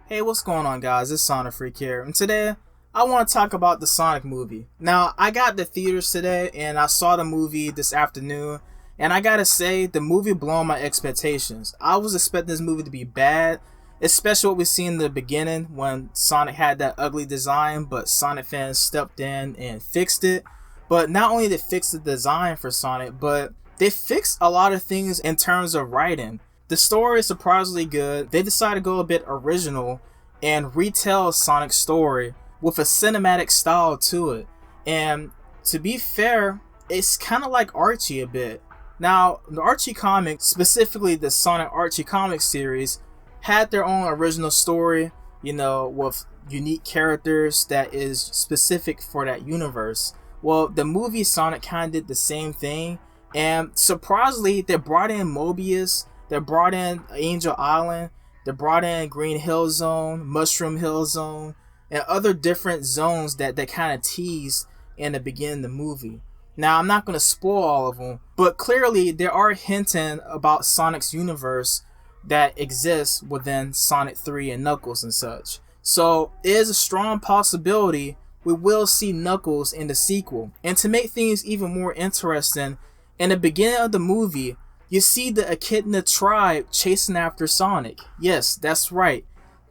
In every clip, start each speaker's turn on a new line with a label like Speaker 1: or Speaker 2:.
Speaker 1: Hey, what's going on, guys? It's SonicFreak here, and today I want to talk about the Sonic movie. Now, I got the theaters today, and I saw the movie this afternoon, and I gotta say, the movie blew my expectations. I was expecting this movie to be bad, especially what we see in the beginning when Sonic had that ugly design, but Sonic fans stepped in and fixed it. But not only did they fix the design for Sonic, but they fixed a lot of things in terms of writing. The story is surprisingly good. They decided to go a bit original and retell Sonic's story with a cinematic style to it. And to be fair, it's kind of like Archie a bit. Now, the Archie comics, specifically the Sonic Archie comics series, had their own original story, with unique characters that is specific for that universe. Well, the movie Sonic kind of did the same thing, and surprisingly, they brought in Mobius, they brought in Angel Island, they brought in Green Hill Zone, Mushroom Hill Zone, and other different zones that they kind of teased in the beginning of the movie. Now, I'm not going to spoil all of them, but clearly they are hinting about Sonic's universe that exists within Sonic 3 and Knuckles and such. So, it is a strong possibility we will see Knuckles in the sequel. And to make things even more interesting, in the beginning of the movie, you see the Echidna tribe chasing after Sonic. Yes, that's right.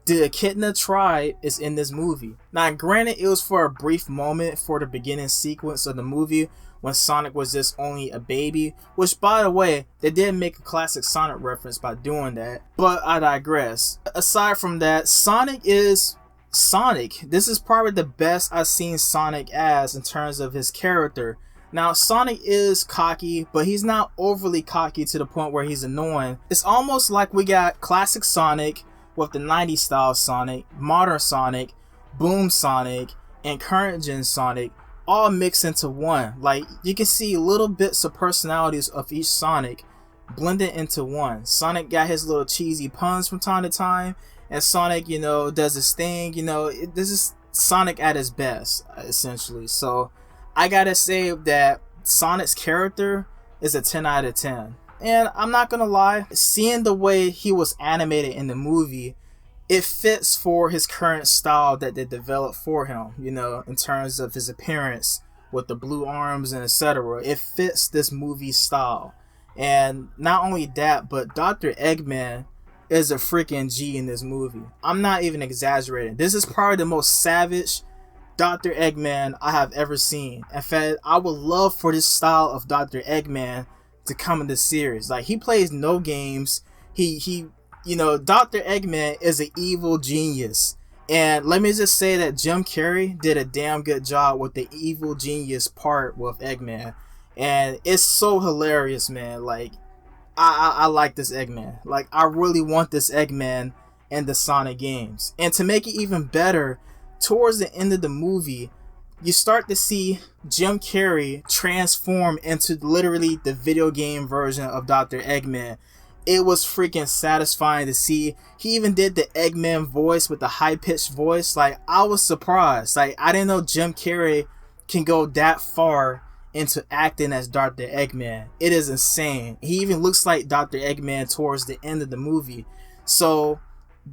Speaker 1: The Echidna tribe is in this movie. Now, granted, it was for a brief moment for the beginning sequence of the movie when Sonic was just only a baby, which, by the way, they did make a classic Sonic reference by doing that, but I digress. Aside from that, Sonic is Sonic. This is probably the best I've seen Sonic as in terms of his character. Now, Sonic is cocky, but he's not overly cocky to the point where he's annoying. It's almost like we got classic Sonic with the 90s style Sonic, modern Sonic, Boom Sonic, and current gen Sonic all mixed into one. Like, you can see little bits of personalities of each Sonic blended into one. Sonic got his little cheesy puns from time to time, and Sonic, does his thing. This is Sonic at his best, essentially. So, I gotta say that Sonic's character is a 10 out of 10. And I'm not gonna lie, seeing the way he was animated in the movie, it fits for his current style that they developed for him, in terms of his appearance with the blue arms and etc. It fits this movie style. And not only that, but Dr. Eggman is a freaking G in this movie. I'm not even exaggerating. This is probably the most savage Dr. Eggman I have ever seen. In fact, I would love for this style of Dr. Eggman to come in this series. Like, he plays no games. Dr. Eggman is an evil genius. And let me just say that Jim Carrey did a damn good job with the evil genius part with Eggman. And it's so hilarious, man. Like, I like this Eggman. Like, I really want this Eggman in the Sonic games. And to make it even better, towards the end of the movie, you start to see Jim Carrey transform into literally the video game version of Dr. Eggman. It was freaking satisfying to see. He even did the Eggman voice with the high-pitched voice. Like, I was surprised. Like, I didn't know Jim Carrey can go that far into acting as Dr. Eggman. It is insane. He even looks like Dr. Eggman towards the end of the movie. So,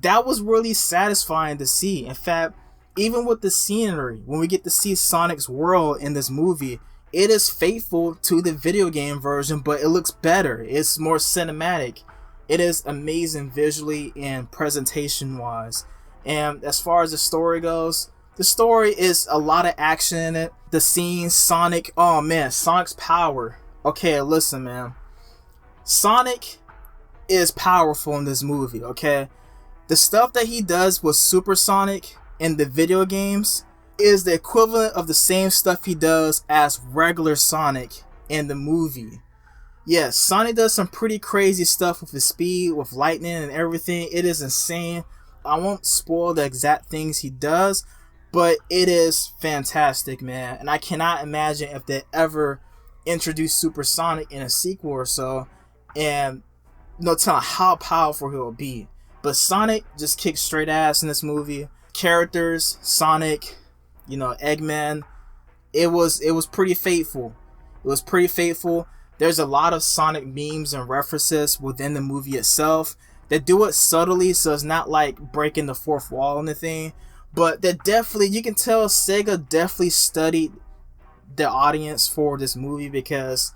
Speaker 1: that was really satisfying to see. In fact, even with the scenery, when we get to see Sonic's world in this movie, it is faithful to the video game version, but it looks better. It's more cinematic. It is amazing visually and presentation wise. And as far as the story goes, the story is a lot of action in it. The scenes, Sonic, oh man, Sonic's power. Okay, listen, man. Sonic is powerful in this movie, okay? The stuff that he does with Super Sonic in the video games is the equivalent of the same stuff he does as regular Sonic in the movie. Yes, Sonic does some pretty crazy stuff with his speed, with lightning and everything. It is insane. I won't spoil the exact things he does, but it is fantastic, man. And I cannot imagine if they ever introduce Super Sonic in a sequel or so, and telling how powerful he'll be. But Sonic just kicks straight ass in this movie. Characters, Sonic, Eggman, it was pretty faithful. It was pretty faithful. There's a lot of Sonic memes and references within the movie itself. They do it subtly, so it's not like breaking the fourth wall in the thing. But they definitely, you can tell Sega definitely studied the audience for this movie, because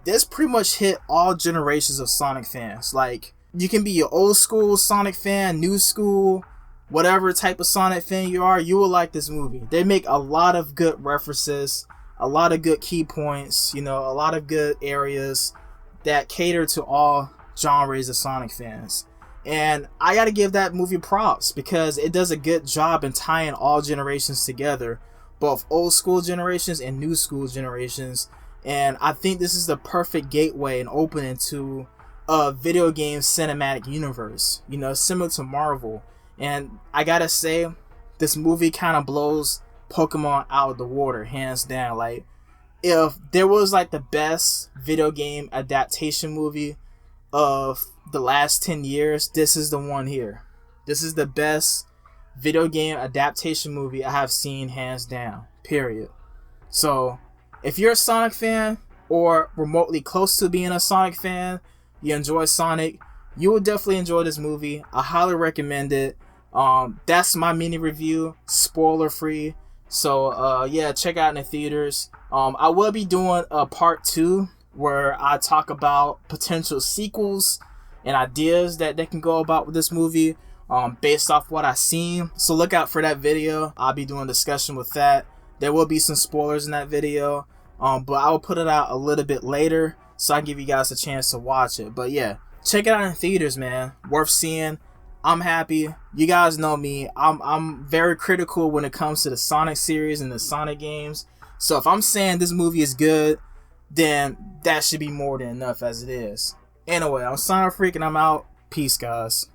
Speaker 1: this pretty much hit all generations of Sonic fans. Like, you can be an old school Sonic fan, new school, whatever type of Sonic fan you are, you will like this movie. They make a lot of good references, a lot of good key points, you know, a lot of good areas that cater to all genres of Sonic fans. And I gotta give that movie props, because it does a good job in tying all generations together, both old school generations and new school generations. And I think this is the perfect gateway and opening to a video game cinematic universe, you know, similar to Marvel. And I gotta say, this movie kind of blows Pokemon out of the water, hands down. Like, if there was like the best video game adaptation movie of the last 10 years, this is the one here. This is the best video game adaptation movie I have seen, hands down, period. So if you're a Sonic fan, or remotely close to being a Sonic fan, you enjoy Sonic, you will definitely enjoy this movie. I highly recommend it. That's my mini review, spoiler free. So yeah, check out in the theaters. I will be doing a part 2 where I talk about potential sequels and ideas that they can go about with this movie, based off what I've seen. So look out for that video. I'll be doing a discussion with that. There will be some spoilers in that video, but I will put it out a little bit later so I can give you guys a chance to watch it. But yeah, check it out in theaters, man. Worth seeing. I'm happy. You guys know me. I'm very critical when it comes to the Sonic series and the Sonic games. So if I'm saying this movie is good, then that should be more than enough as it is. Anyway, I'm SonicFreak and I'm out. Peace, guys.